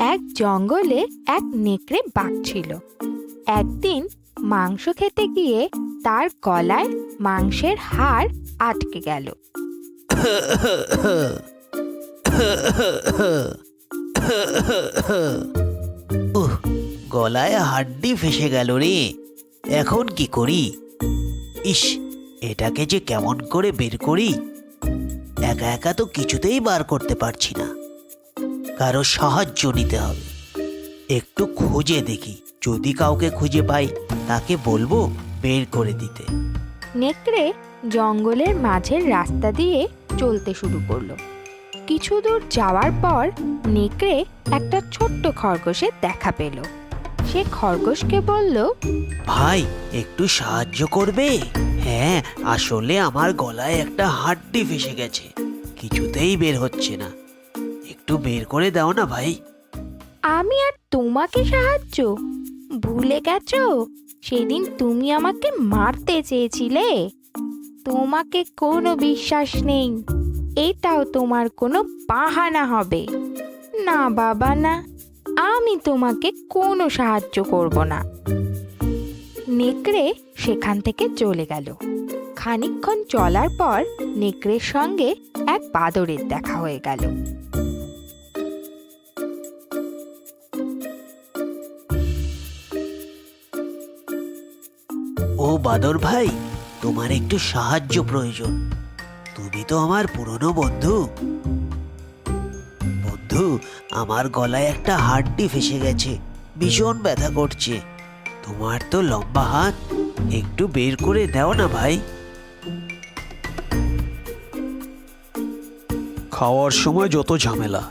এক জঙ্গলে এক নেকড়ে বাঘ ছিল। একদিন মাংস খেতে গিয়ে তার গলায় মাংসের হাড় আটকে গেল। গলায় হাড্ডি ফেসে গেল রে। এখন কি করি? ইস, এটাকে যে কেমন করে বের করি। একা একা তো কিছুতেই বার করতে পারছি না, কারো সাহায্য নিতে হবে। একটু খুঁজে দেখি, যদি কাউকে খুঁজে পাই তাকে বলবো বের করে দিতে। নেকড়ে জঙ্গলের মাঝের রাস্তা দিয়ে চলতে শুরু করলো। কিছু দূর যাওয়ার পর নেকড়ে একটা ছোট্ট খরগোশের দেখা পেল। সে খরগোশকে বলল, ভাই, একটু সাহায্য করবে? হ্যাঁ, আসলে আমার গলায় একটা হাড্ডি ফেসে গেছে, কিছুতেই বের হচ্ছে না। একটু বের করে দাও না ভাই। আমি আর তোমাকে সাহায্য? ভুলে গেছো সেদিন তুমি আমাকে মারতে চেয়েছিলে? তোমাকে কোনো বিশ্বাস নেই। এটাও তোমার কোনো বাহানা হবে। না বাবা না, আমি তোমাকে কোনো সাহায্য করব না। নেকড়ে সেখান থেকে চলে গেল। খানিকক্ষণ চলার পর নেকড়ের সঙ্গে এক বাদরের দেখা হয়ে গেল। ও বাদর ভাই, তোমার একটু সাহায্য প্রয়োজন। তুমি তো আমার পুরনো বন্ধু। বন্ধু, আমার গলায় একটা হাড্ডি ফেসে গেছে, ভীষণ ব্যথা করছে। তোমার তো লম্বা হাত, একটু বের করে দাও না ভাই। খাওয়ার সময় যত ঝামেলা,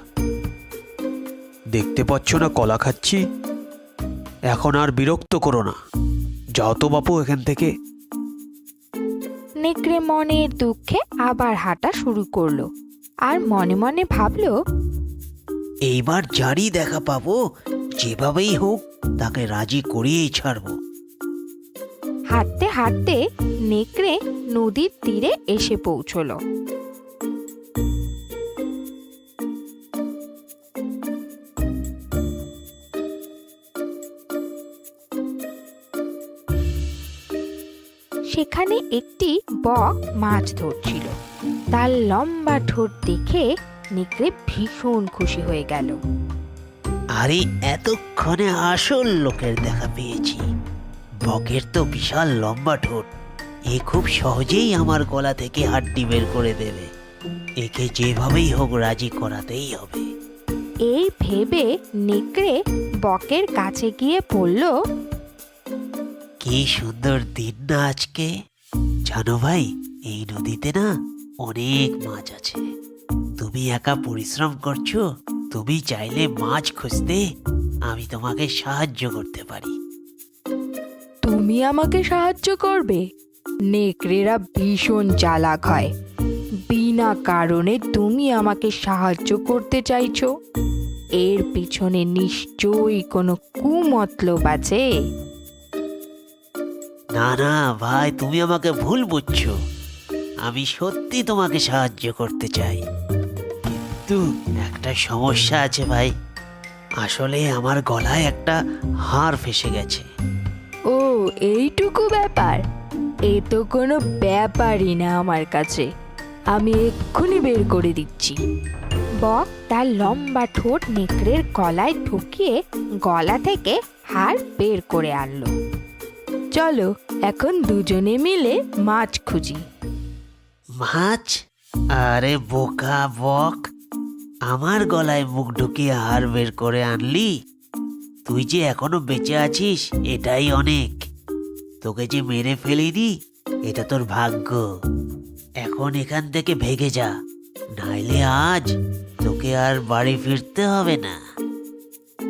দেখতে পাচ্ছ না কলা খাচ্ছি? এখন আর বিরক্ত করো না, যাও তো বাপু এখান থেকে। নেকড়ে মনের দুঃখে আবার হাঁটা শুরু করলো আর মনে মনে ভাবলো, এইবার যারই দেখা পাবো, যেভাবেই হোক তাকে রাজি করিয়েই ছাড়বো। হাঁটতে হাঁটতে নেকড়ে নদীর তীরে এসে পৌঁছলো। সেখানে একটি বক মাছ ধরছিল। তার লম্বা ঠোঁট দেখে নেকড়ে ভীষণ খুশি হয়ে গেল। আরে, এতক্ষণে আসল লোকের দেখা পেয়েছি। বকের তো বিশাল লম্বা ঠোঁট, এ খুব সহজেই আমার গলা থেকে হাড্ডি বের করে দেবে। একে যেভাবেই হোক রাজি করাতেই হবে। এই ভেবে নেকড়ে বকের কাছে গিয়ে বলল, কি সুন্দর দিন না আজকে। জানো ভাই, এই নদীতে না অনেক মাছ আছে। তুমি একা পরিশ্রম করছো, তুমি চাইলে মাছ খুঁজতে আমি তোমাকে সাহায্য করতে পারি। তুমি আমাকে সাহায্য করবে? নেকড়েরা ভীষণ চালাক হয়। বিনা কারণে তুমি আমাকে সাহায্য করতে চাইছো? এর পিছনে নিশ্চয়ই কোনো কুমতলব আছে। না না ভাই, তুমি আমাকে ভুল বুঝছো। আমি সত্যি তোমাকে সাহায্য করতে চাই, কিন্তু একটা সমস্যা আছে ভাই। আসলে আমার গলায় একটা হাড় ফেসে গেছে। ও, এইটুকু ব্যাপার? এ তো কোনো ব্যাপারই না আমার কাছে। আমি এক্ষুনি বের করে দিচ্ছি। বক তার লম্বা ঠোঁট নেকড়ের গলায় ঢুকিয়ে গলা থেকে হাড় বের করে আনলো। চলো এখন দুজনে মিলে মাছ খুঁজি। মাছ? আরে বোকা বক, আমার গলায় মুখ ঢুকিয়ে হাড় বের করে আনলি? তুই যে এখনো বেঁচে আছিস এটাই অনেক। তোকে যে মেরে ফেলিনি, এটা তোর ভাগ্য। এখন এখান থেকে ভেগে যা, নাইলে আজ তোকে আর বাড়ি ফিরতে হবে না।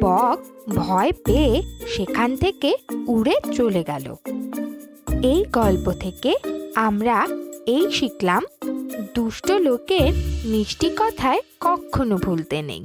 বক ভয় পেয়ে সেখান থেকে উড়ে চলে গেল। এই গল্প থেকে আমরা এই শিখলাম, দুষ্ট লোকের মিষ্টি কথায় কখনো ভুলতে নেই।